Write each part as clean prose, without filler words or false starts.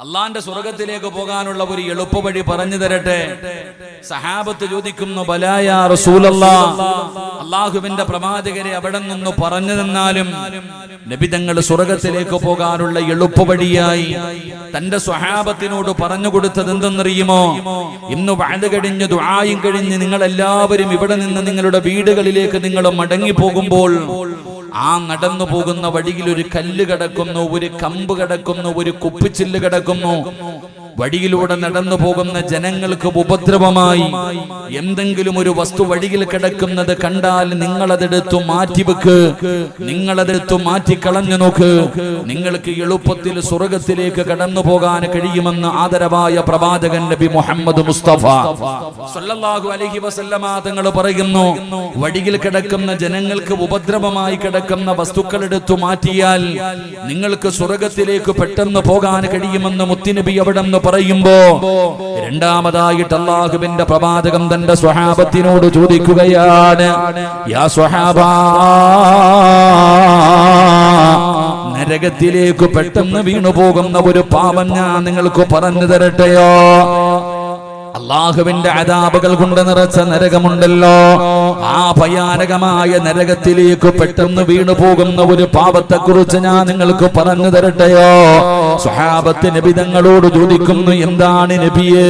അള്ളാന്റെ സ്വർഗത്തിലേക്ക് പോകാനുള്ള ഒരു എളുപ്പവഴി പറഞ്ഞു തരട്ടെ. സഹാബത്ത് ചോദിക്കുന്നു, ബലാ യാ റസൂലല്ലാഹ്, അല്ലാഹുവിന്റെ പ്രവാചകരെ അവിടെ നിന്ന് പറഞ്ഞു തന്നാലും. നബി തങ്ങൾ സ്വർഗത്തിലേക്ക് പോകാനുള്ള എളുപ്പവഴിയായി തന്റെ സ്വഹാബത്തിനോട് പറഞ്ഞു കൊടുത്തത് എന്തെന്നറിയുമോ? ഇന്ന് വഅദ് കഴിഞ്ഞ് ദുആയും കഴിഞ്ഞ് നിങ്ങൾ എല്ലാവരും ഇവിടെ നിന്ന് നിങ്ങളുടെ വീടുകളിലേക്ക് നിങ്ങൾ മടങ്ങി പോകുമ്പോൾ ആ നടന്നു പോകുന്ന വഴിയിൽ ഒരു കല്ല് കിടക്കുന്നു, ഒരു കമ്പ് കിടക്കുന്നു, ഒരു കുപ്പിച്ചില്ല് കിടക്കുന്നു. വഴിയിലൂടെ നടന്നു പോകുന്ന ജനങ്ങൾക്ക് ഉപദ്രവമായി എന്തെങ്കിലും ഒരു വസ്തു വഴിയിൽ കിടക്കുന്നത് കണ്ടാൽ നിങ്ങളതെടുത്തു മാറ്റിവെക്ക്, നിങ്ങളതെടുത്തു മാറ്റിക്കളഞ്ഞു നോക്ക്. നിങ്ങൾക്ക് എളുപ്പത്തിൽ സ്വർഗത്തിലേക്ക് കടന്നു പോകാൻ കഴിയുമെന്ന് ആദരവായ പ്രവാചകൻ നബി മുഹമ്മദ് മുസ്തഫ സല്ലല്ലാഹു അലൈഹി വസല്ലമ തങ്ങൾ പറയുന്നു, വഴിയിൽ കിടക്കുന്ന ജനങ്ങൾക്ക് ഉപദ്രവമായി കിടക്കുന്ന വസ്തുക്കൾ എടുത്തു മാറ്റിയാൽ നിങ്ങൾക്ക് സ്വർഗത്തിലേക്ക് പെട്ടെന്ന് പോകാൻ കഴിയുമെന്ന് മുത്തുനബി അവിടെ പറയുമ്പോ രണ്ടാമതായിട്ട് അല്ലാഹുവിന്റെ പ്രവാചകം തന്റെ സ്വഹാബത്തിനോട് ചോദിക്കുകയാണ്, യാ സ്വഹാബാ, നരകത്തിലേക്ക് പെട്ടെന്ന് വീണുപോകുന്ന ഒരു പാപം ഞാൻ നിങ്ങൾക്ക് പറഞ്ഞു തരട്ടെയോ? അല്ലാഹുവിന്റെ അദാബുകൾ കൊണ്ട് നിറച്ച നരകമുണ്ടല്ലോ, ആ ഭയാനകമായ നരകത്തിലേക്ക് പെട്ടെന്ന് വീണു പോകുന്ന ഒരു പാപത്തെ കുറിച്ച് ഞാൻ നിങ്ങൾക്ക് പറഞ്ഞു തരട്ടെയോ? സ്വഹാബത്ത് നബി തങ്ങളോട് ചോദിക്കുന്നു, എന്താണ് നബിയേ?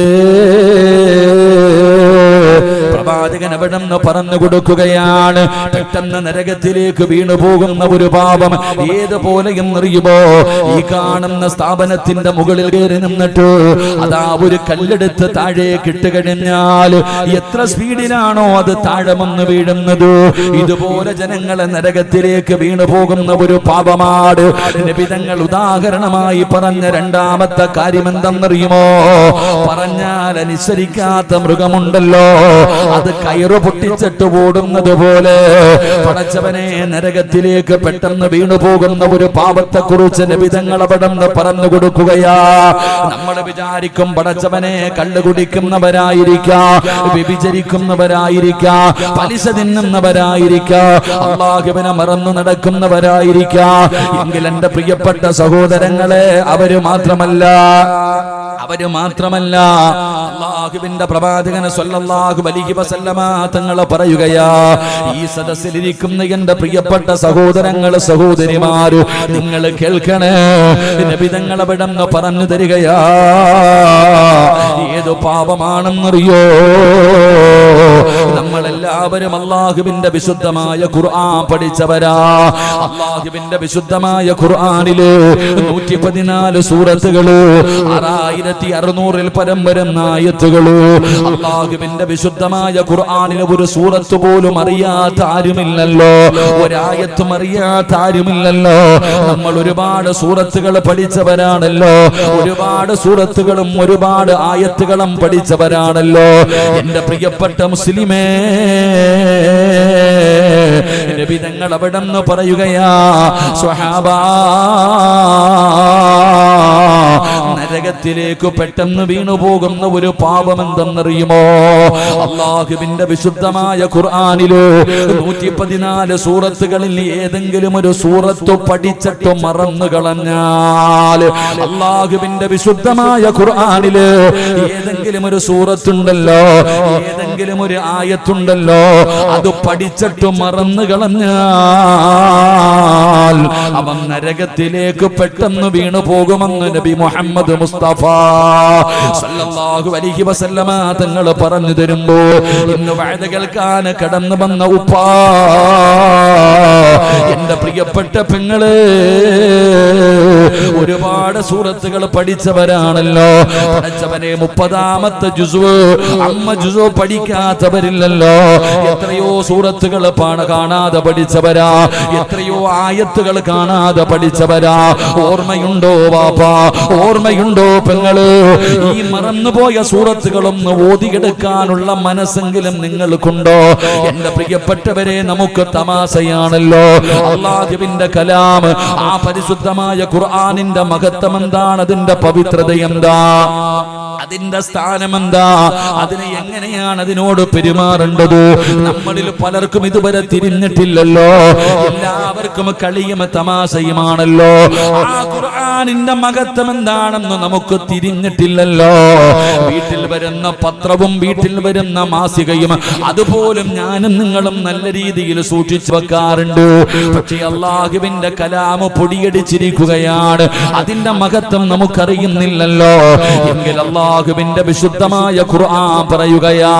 പ്രവാചകൻ അവിടെ നിന്ന് പറഞ്ഞു കൊടുക്കുകയാണ്, പെട്ടെന്ന് നരകത്തിലേക്ക് വീണു പോകുന്ന ഒരു പാപം ഏതുപോലെ എന്നറിയുമോ? ഈ കാണുന്ന സ്ഥാപനത്തിന്റെ മുകളിൽ കയറി നിന്നിട്ട് അതാ ഒരു കല്ലെടുത്ത് താഴേക്ക് ഇട്ട് കഴിഞ്ഞാൽ എത്ര സ്പീഡിലാണോ അത് താഴെ വന്ന് വീഴുന്നത്, ഇതുപോലെ ജനങ്ങളെ നരകത്തിലേക്ക് വീണു പോകുന്ന ഒരു പാപമാണ്. നബി തങ്ങൾ ഉദാഹരണമായി പറഞ്ഞ രണ്ടാമത്തെ കാര്യം എന്തെന്നറിയുമോ? പറഞ്ഞാൽ അനുസരിക്കാത്ത മൃഗമുണ്ടല്ലോ, അത് കയറ് പൊട്ടിച്ചിട്ട് ഓടുന്നത് പോലെ പടച്ചവനെ നരകത്തിലേക്ക് പെട്ടെന്ന് വീണു പോകുന്ന ഒരു പാപത്തെ കുറിച്ച് നബി തങ്ങൾ അവിടെ പറഞ്ഞു കൊടുക്കുകയാ. നമ്മൾ വിചാരിക്കും പടച്ചവനെ കള്ളു കുടിക്കുന്നവരായിരിക്കാം, വ്യഭിചരിക്കുന്നവരായിരിക്കാം, പലിശ തിന്നുന്നവരായിരിക്കാം, അല്ലാഹുവിനെ മറന്നു നടക്കുന്നവരായിരിക്കാം. എങ്കിൽ എന്റെ പ്രിയപ്പെട്ട സഹോദരങ്ങളെ, അവര് മാത്രമല്ല അല്ലാഹുവിന്റെ പ്രവാചകൻ സ്വല്ലല്ലാഹു അലൈഹി വസല്ലമ തങ്ങൾ പറയുകയാ, ഈ സദസ്സിലിരിക്കുന്ന എന്റെ പ്രിയപ്പെട്ട സഹോദരങ്ങൾ സഹോദരിമാര്, നിങ്ങൾ കേൾക്കണേ. നബി തങ്ങൾ അവിടെ നിന്ന് പറഞ്ഞു തരികയാ, ഏതു പാപമാണെന്നറിയോ? നമ്മളെല്ലാവരും അല്ലാഹുവിന്റെ വിശുദ്ധമായ ഖുർആൻ പഠിച്ചവരാ. അല്ലാഹുവിന്റെ വിശുദ്ധമായ ഖുർആനില് 114 സൂറത്തുകള്, 6600-ൽ പരം വരുന്ന ആയത്തുകള്. അല്ലാഹുവിന്റെ വിശുദ്ധമായ ഖുർആനിലെ ഒരു സൂറത്ത് പോലും അറിയാത്ത ആരുമില്ലല്ലോ, ഒരായത്തും അറിയാത്ത ആരുമില്ലല്ലോ. നമ്മൾ ഒരുപാട് സൂറത്തുകൾ പഠിച്ചവരാണല്ലോ, ഒരുപാട് സൂറത്തുകളും ഒരുപാട് ആയത്തുകളും പഠിച്ചവരാണല്ലോ. എന്റെ പ്രിയപ്പെട്ട മുസ്ലിമേ, നബി തങ്ങൾ അവിടെ നിന്ന് പറയുകയാ, സ്വഹാബാ, നരകത്തിലേക്ക് പെട്ടെന്ന് വീണു പോകുന്ന ഒരു പാപം എന്തെന്നറിയുമോ? അല്ലാഹുവിന്റെ വിശുദ്ധമായ ഖുർആനില് 114 സൂറത്തുകളിൽ ഏതെങ്കിലും ഒരു സൂറത്ത് പഠിച്ചിട്ട് മറന്നു കളഞ്ഞാൽ, അല്ലാഹുവിന്റെ വിശുദ്ധമായ ഖുർആനില് ഏതെങ്കിലും ഒരു സൂറത്തുണ്ടല്ലോ, ഏതെങ്കിലും ഒരു ആയത്തുണ്ടല്ലോ, അത് പഠിച്ചിട്ട് മറന്നു കളഞ്ഞാൽ അവൻ നരകത്തിലേക്ക് പെട്ടെന്ന് വീണു പോകുമെന്ന് നബി മുഹമ്മദ് മുസ്തഫ സല്ലല്ലാഹു അലൈഹി വസല്ലമ തങ്ങൾ പറഞ്ഞു തരുമ്പോ, ഇന്ന് വഅദ് കേൾക്കാൻ കടന്നു വന്ന ഉപ്പാ, എന്റെ പ്രിയപ്പെട്ട പെങ്ങളെ, ഒരുപാട് സൂറത്തുകൾ പഠിച്ചവരാണല്ലോ. പഠിച്ചവനെ 30-ാമത്തെ ജുസു, അമ്മ ജുസു പഠിക്കാത്തവരില്ലല്ലോ. എത്രയോ സൂറത്തുകൾ കാണാതെ പഠിച്ചവരാ, എത്രയോ ആയത്തുകൾ കാണാതെ പഠിച്ചവരാ. ഓർമ്മയുണ്ടോ വാപ്പാ, ഓർമ്മയുണ്ടോ പെങ്ങള്? ഈ മറന്നുപോയ സൂറത്തുകളൊന്ന് ഓതിയെടുക്കാനുള്ള മനസ്സെങ്കിലും നിങ്ങൾക്കുണ്ടോ? എന്റെ പ്രിയപ്പെട്ടവരെ, നമുക്ക് തമാശയാണല്ലോ അല്ലാഹുവിന്റെ കലാം, ആ പരിശുദ്ധമായ ഖുർആനിന്റെ മഹത്വം എന്താണ്, അതിന്റെ പവിത്രത എന്താ? അതിന്റെ സ്ഥാനം എന്താ? അതിനെ എങ്ങനെയാണ് അതിനോട് പെരുമാറേണ്ടത്? നമ്മളിൽ പലർക്കും ഇതുവരെ തിരിഞ്ഞിട്ടില്ലല്ലോ. എല്ലാവർക്കും കളിയും തമാശയുമാണല്ലോ. ആ ഖുർആനിന്റെ മഹത്വം എന്താണെന്ന് നമുക്ക് തിരിഞ്ഞിട്ടില്ലല്ലോ. വീട്ടിൽ വരുന്ന പത്രവും വീട്ടിൽ വരുന്ന മാസികയും അതുപോലും ഞാനും നിങ്ങളും നല്ല രീതിയിൽ സൂക്ഷിച്ചു വെക്കാറുണ്ട്. പക്ഷേ അല്ലാഹുവിന്റെ കലാമ് പൊടിയടിച്ചിരിക്കുകയാണ്. അതിന്റെ മഹത്വം നമുക്കറിയുന്നില്ലല്ലോ. എങ്കിൽ അല്ലാഹുവിന്റെ വിശുദ്ധമായ ഖുർആൻ പറയുകയാ,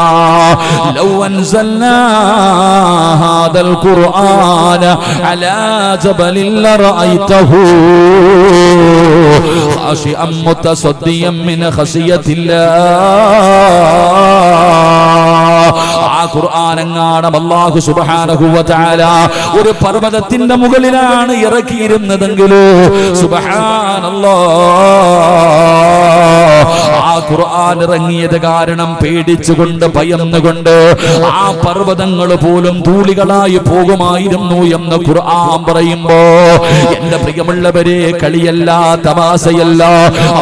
ലൗ അൻസൽനാ ഹാദൽ ഖുർആന അലാ ജബലിൻ ലറഅയ്തഹു ഖാശിഅൻ മുതസദ്ദിയൻ മിൻ ഖശിയത്തില്ലാഹ്. ആ ഖുർആനെങ്ങാനും അല്ലാഹു സുബ്ഹാനഹു വ തആല ഒരു പർവതത്തിന്റെ മുകളിലാണ് ഇറക്കിയിരുന്നതെങ്കിൽ സുബ്ഹാനല്ലാഹ്, ആ ഖുർആൻ ഇറങ്ങിയത് കാരണം പേടിച്ചുകൊണ്ട് ഭയന്നുകൊണ്ട് ആ പർവ്വതങ്ങൾ പോലും ധൂളികളായി പോകുമായിരുന്നു എന്ന് ഖുർആൻ പറയുമ്പോ, എന്റെ പ്രിയമുള്ളവരെ, കളിയല്ല തമാശയല്ല,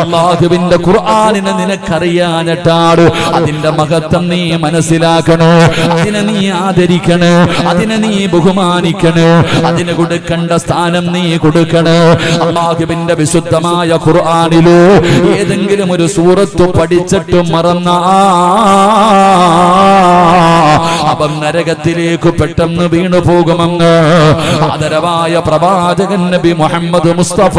അല്ലാഹുവിന്റെ ഖുർആനിനെ നിനക്കറിയാനിട്ടാണ്. അതിന്റെ മഹത്വം നീ മനസ്സിലാക്കണോ, അതിനെ നീ ആദരിക്കണോ, അതിനെ നീ ബഹുമാനിക്കണോ, അതിന് കൊടുക്കേണ്ട സ്ഥാനം നീ കൊടുക്കണോ. അല്ലാഹുവിന്റെ വിശുദ്ധമായ ഖുർആനിലോ ഏതെങ്കിലും ഒരു സൂറത്ത് പഠിച്ചിട്ട് മറന്ന അവൻ നരകത്തിലേക്ക് പെട്ടെന്ന് വീണു പോകുമെന്ന് ആദരവായ പ്രവാചകൻ നബി മുഹമ്മദ് മുസ്തഫ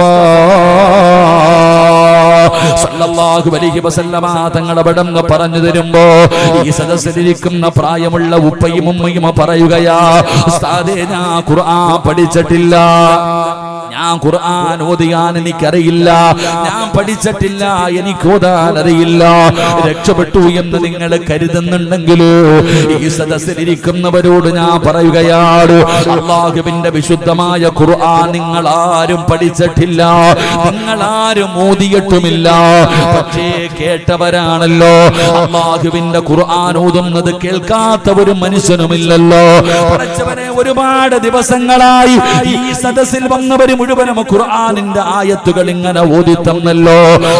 സല്ലല്ലാഹു അലൈഹി വസല്ലമ തങ്ങൾ അവിടുന്ന് പറഞ്ഞു തരുമ്പോ ഈ സദസ്സിലിരിക്കുന്ന പ്രായമുള്ള ഉപ്പയും ഉമ്മയും പറയുകയാ, ഉസ്താദേ, ഞാൻ ഖുർആൻ പഠിച്ചിട്ടില്ല, ഞാൻ ഖുർആൻ ഓതിയാൻ എനിക്കറിയില്ല, ഞാൻ പഠിച്ചിട്ടില്ല, എനിക്ക് ഓതാൻ അറിയില്ല. രക്ഷപ്പെട്ടു എന്ന് നിങ്ങൾ കരുതുന്നുണ്ടെങ്കിൽ ഈ സദസ്സിലിരിക്കുന്നവരോട് ഞാൻ പറയുകയാണ്, അല്ലാഹുവിന്റെ വിശുദ്ധമായ ഖുർആൻ നിങ്ങൾ ആരും പഠിച്ചിട്ടില്ല, നിങ്ങൾ ആരും ഓതിയിട്ടുമില്ല, പക്ഷേ കേട്ടവരാണല്ലോ. അല്ലാഹുവിന്റെ ഖുർആൻ ഓതുന്നത് കേൾക്കാത്ത ഒരു മനുഷ്യനുമില്ലല്ലോ. പഠിച്ചവരെ, ഒരുപാട് ദിവസങ്ങളായി ഈ സദസ്സിൽ വന്നവരും മുഴുവനും ഖുർആനിന്റെ ആയത്തുകൾ ഇങ്ങനെ ഓതി തന്നല്ലോ,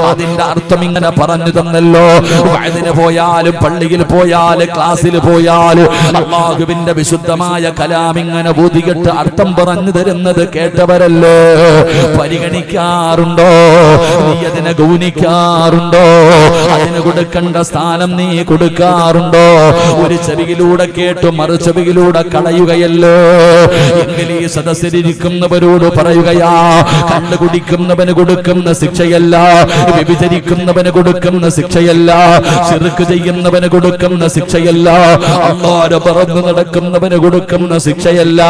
അതിന്റെ അർത്ഥം ഇങ്ങനെ പറഞ്ഞു തന്നല്ലോ. വഅദിന് പോയാലും പള്ളിയിൽ പോയാലും ക്ലാസ്സിൽ പോയാലും അല്ലാഹുവിന്റെ വിശുദ്ധമായ കലാം ഇങ്ങനെ ഓതിയിട്ട് അർത്ഥം പറഞ്ഞു തരുന്നത് കേട്ടവരല്ലേ. പരിഗണിക്കാറുണ്ടോ? നീ അതിനെ ഗൗനിക്കാറുണ്ടോ? അതിന് കൊടുക്കേണ്ട സ്ഥാനം നീ കൊടുക്കാറുണ്ടോ? ഒരു ചെവിയിലൂടെ കേട്ടു മറു ചെവിയിലൂടെ കളയുകയല്ലോ. എങ്കിൽ ഈ സദസ്സിലിരിക്കുന്നവരോട് പറയുക, കള്ള് കുടിക്കുന്നവന് കൊടുക്കുന്ന ശിക്ഷയല്ല, വ്യഭിചരിക്കുന്നവന് കൊടുക്കുന്ന ശിക്ഷയല്ല, ശിർക്ക് ചെയ്യുന്നവന് കൊടുക്കുന്ന ശിക്ഷയല്ല, അല്ലാഹുവിനെ മറന്നു നടക്കുന്നവന് കൊടുക്കുന്ന ശിക്ഷയല്ല.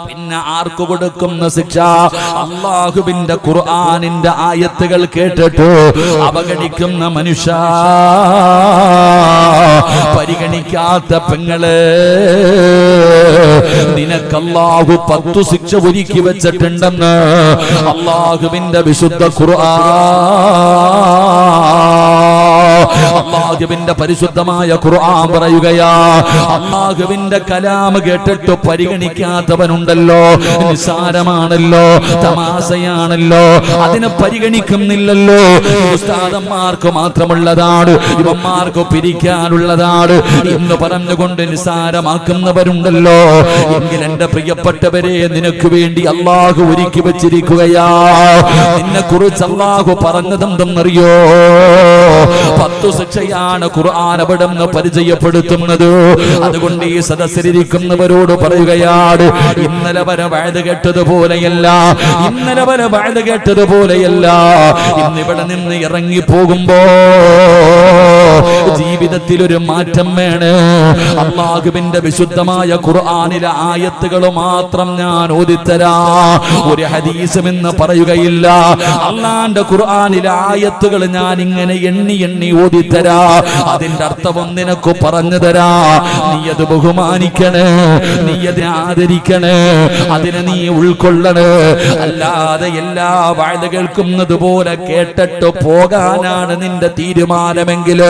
പിന്നെ ആർക്ക് കൊടുക്കുന്ന ശിക്ഷ? അല്ലാഹുവിന്റെ ഖുർആനിന്റെ ആയത്തുകൾ കേട്ടിട്ട് അവഗണിക്കുന്ന മനുഷ്യ, പരിഗണിക്കാത്ത പെങ്ങളെ, നിനക്ക് അല്ലാഹു 10 ശിക്ഷ ഒരുക്കി വെച്ചിട്ടുണ്ടെന്ന് അല്ലാഹുവിന്റെ വിശുദ്ധ ഖുർആൻ, അല്ലാഹുവിന്റെ പരിശുദ്ധമായ ഖുർആൻ പറയുകയാ. അല്ലാഹുവിന്റെ കലാം കേട്ടിട്ട് പരിഗണിക്കാത്തവനുണ്ടല്ലോ, നിസ്സാരമാണല്ലോ, തമാശയാണല്ലോ, അതിനെ പരിഗണിക്കുന്നില്ലല്ലോ. ഉസ്താദന്മാർക്ക് മാത്രമുള്ളതാണ്, ഇവന്മാർക്ക് പിരിക്കാനുള്ളതാണ് എന്ന് പറഞ്ഞുകൊണ്ട് നിസ്സാരമാക്കുന്നവരുണ്ടല്ലോ. എങ്കിൽ എന്റെ പ്രിയപ്പെട്ടവരെ, നിനക്ക് വേണ്ടി അല്ലാഹു ഒരുക്കി വെച്ചിരിക്കുകയാ. നിന്നെ കുറിച്ച് അല്ലാഹു പറഞ്ഞതെന്തെന്നറിയോ? 10 ശിക്ഷയാണ് ഖുർആൻ അവിടുന്ന് പരിചയപ്പെടുത്തുന്നത്. അതുകൊണ്ട് ഈ സദസ്സിലിരിക്കുന്നവരോട് പറയുകയാണ്, ഇന്നലെ വരെ വഅദ് കേട്ടതുപോലെയല്ല, ഇന്നലെ വരെ വഅദ് കേട്ടതുപോലെയല്ല, ഇന്നിവിടെ നിന്ന് ഇറങ്ങി പോകുമ്പോ ജീവിതത്തിൽ ഒരു മാറ്റം വേണം. അല്ലാഹുവിന്റെ വിശുദ്ധമായ ഖുർആനിലെ ആയത്തുകൾ മാത്രം ഞാൻ ഓതിത്തരാ, ഒരു ഹദീസും എന്ന് പറയുകയില്ല. അല്ലാഹുവിന്റെ ഖുർആനിലെ ആയത്തുകൾ ഞാൻ ഇങ്ങനെ എണ്ണി എണ്ണി ഓതിത്തരാ, അതിന്റെ അർത്ഥം നിനക്ക് പറഞ്ഞു തരാ. നീ അത് ബഹുമാനിക്കണേ, നീ അതിനെ ആദരിക്കണേ, അതിനെ നീ ഉൾക്കൊള്ളണേ. അല്ലാതെ എല്ലാ വഅദ് കേൾക്കുന്നത് പോലെ കേട്ടിട്ട് പോകാനാണ് നിന്റെ തീരുമാനമെങ്കിൽ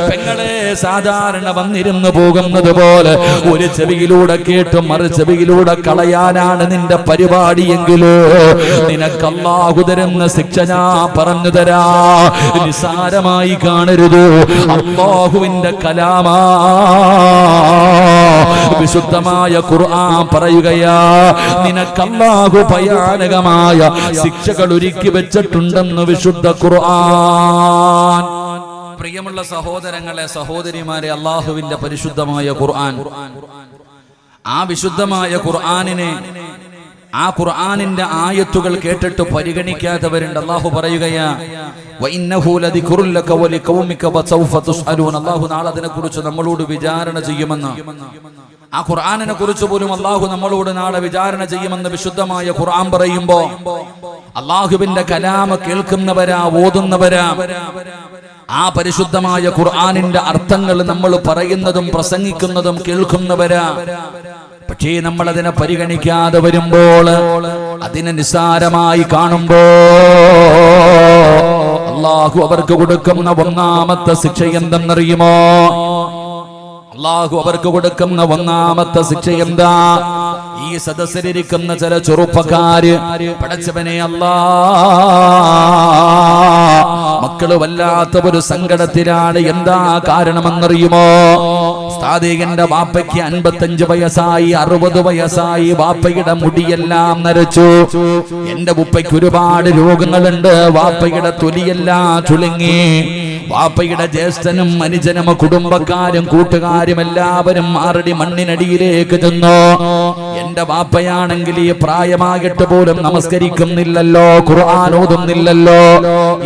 പെങ്ങളെ, സാധാരണ വന്നിരുന്നു പോകുന്നത് പോലെ ഒരു ചെവിയിലൂടെ കേട്ട് മറു ചെവിയിലൂടെ കളയാനാണ് നിന്റെ പരിപാടിയെങ്കിലോ നിനക്ക് അല്ലാഹു തരുന്ന ശിക്ഷ ഞാൻ പറഞ്ഞു തരാ. നിസാരമായി കാണരുത്. അല്ലാഹുവിന്റെ കലാമാ, വിശുദ്ധമായ ഖുർആൻ പറയുകയാ, നിനക്ക് അല്ലാഹു ഭയാനകമായ ശിക്ഷകൾ ഒരുക്കി വെച്ചിട്ടുണ്ടെന്ന് വിശുദ്ധ ഖുർആൻ. പ്രിയമുള്ള സഹോദരങ്ങളെ, സഹോദരിമാരെ, അല്ലാഹുവിന്റെ പരിശുദ്ധമായ ഖുർആൻ, ആ വിശുദ്ധമായ ഖുർആനിനെ, ആ ഖുർആനിന്റെ ആയത്തുകൾ കേട്ടിട്ട് പരിഗണിക്കാത്തവരുണ്ട്. അല്ലാഹു പറയുകയാ, വഇന്നഹു ലദിക്റുൻ ലക വലിഖൗമിക വസൗഫ തുസ്അലൂൻ. അല്ലാഹു നാളെ അതിനെക്കുറിച്ച് നമ്മളോട് വിചാരണ ചെയ്യുമെന്ന്, ആ ഖുർആനിനെ കുറിച്ച് പോലും അല്ലാഹു നമ്മളോട് നാളെ വിചാരണ ചെയ്യുമെന്ന് വിശുദ്ധമായ ഖുർആൻ പറയുമ്പോ അല്ലാഹുവിന്റെ കലാമ കേൾക്കുന്നവരാ, ഓതുന്നവരാ, ആ പരിശുദ്ധമായ ഖുർആനിന്റെ അർത്ഥങ്ങൾ നമ്മൾ പറയുന്നതും പ്രസംഗിക്കുന്നതും കേൾക്കുന്നവരാ. പക്ഷേ നമ്മൾ അതിനെ പരിഗണിക്കാതെ വരുമ്പോൾ, അതിനെ നിസ്സാരമായി കാണുമ്പോ അല്ലാഹു അവർക്ക് കൊടുക്കുന്ന ഒന്നാമത്തെ ശിക്ഷ എന്തെന്നറിയുമോ? അല്ലാഹു അവർക്ക് കൊടുക്കുന്ന ഒന്നാമത്തെ ശിക്ഷ എന്താ? ഈ സദസ്സിലിരിക്കുന്ന ചില ചെറുപ്പക്കാര്, പടച്ചവനെ അല്ലാ, മക്കള് വല്ലാത്ത ഒരു സങ്കടത്തിലാണ്. എന്താ കാരണമെന്നറിയുമോ? എന്റെ വാപ്പയ്ക്ക് 55 വയസ്സായി, 60 വയസ്സായി, വാപ്പയുടെ മുടിയെല്ലാം നരച്ചു. എന്റെ ഉപ്പയ്ക്ക് ഒരുപാട് രോഗങ്ങളുണ്ട്, വാപ്പയുടെ തൊലിയെല്ലാം ചുളുങ്ങി. വാപ്പയുടെ ജ്യേഷ്ഠനും അനുജനും കുടുംബക്കാരും കൂട്ടുകാരും എല്ലാവരും ആറടി മണ്ണിനടിയിലേക്ക് ചെന്നു. എന്റെ വാപ്പയാണെങ്കിൽ ഈ പ്രായമാകിട്ട് പോലും നമസ്കരിക്കുന്നില്ലല്ലോ, ഖുർആൻ ഓതുന്നില്ലല്ലോ.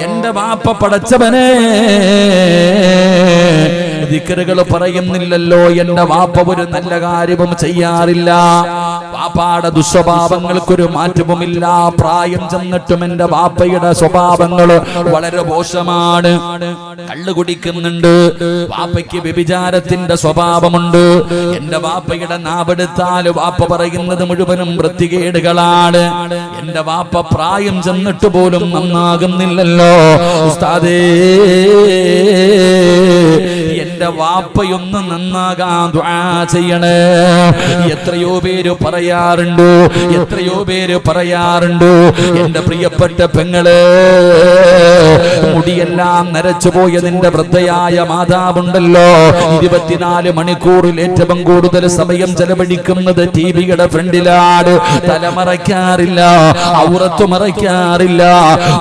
എന്റെ വാപ്പ പടച്ചവനെ ദിക്റുകൾ പറയുന്നില്ലല്ലോ. എന്റെ വാപ്പ ഒരു നല്ല കാര്യവും ചെയ്യാറില്ല. വാപ്പയുടെ ദുസ്വഭാവങ്ങൾക്കൊരു മാറ്റവുമില്ല. പ്രായം ചെന്നിട്ടും എന്റെ വാപ്പയുടെ സ്വഭാവങ്ങൾ വളരെ മോശമാണ്. കള്ളു കുടിക്കുന്നുണ്ട്, വാപ്പയ്ക്ക് വ്യഭിചാരത്തിന്റെ സ്വഭാവമുണ്ട്. എന്റെ വാപ്പയുടെ നാവെടുത്താൽ വാപ്പ പറയുന്നത് മുഴുവനും വൃത്തികേടുകളാണ്. എന്റെ വാപ്പ പ്രായം ചെന്നിട്ട് പോലും നന്നാകുന്നില്ലല്ലോ. ഉസ്താദേ, എന്റെ വാപ്പയൊന്ന് നന്നാകാൻ ദുആ ചെയ്യണേ. എത്രയോ പേര് പറയാറുണ്ട്, എത്രയോ പേര് പറയാറുണ്ട്, എന്റെ പ്രിയപ്പെട്ട പെങ്ങള്, മുടിയെല്ലാം നരച്ചു പോയതിന്റെ വൃദ്ധയായ മാതാവുണ്ടല്ലോ, 24 മണിക്കൂറിൽ ഏറ്റവും കൂടുതൽ സമയം ചെലവഴിക്കുന്നത് ടിവിയുടെ ഫ്രണ്ടിലാണ്. തലമറയ്ക്കാറില്ല, ഔറത്ത് മറയ്ക്കാറില്ല.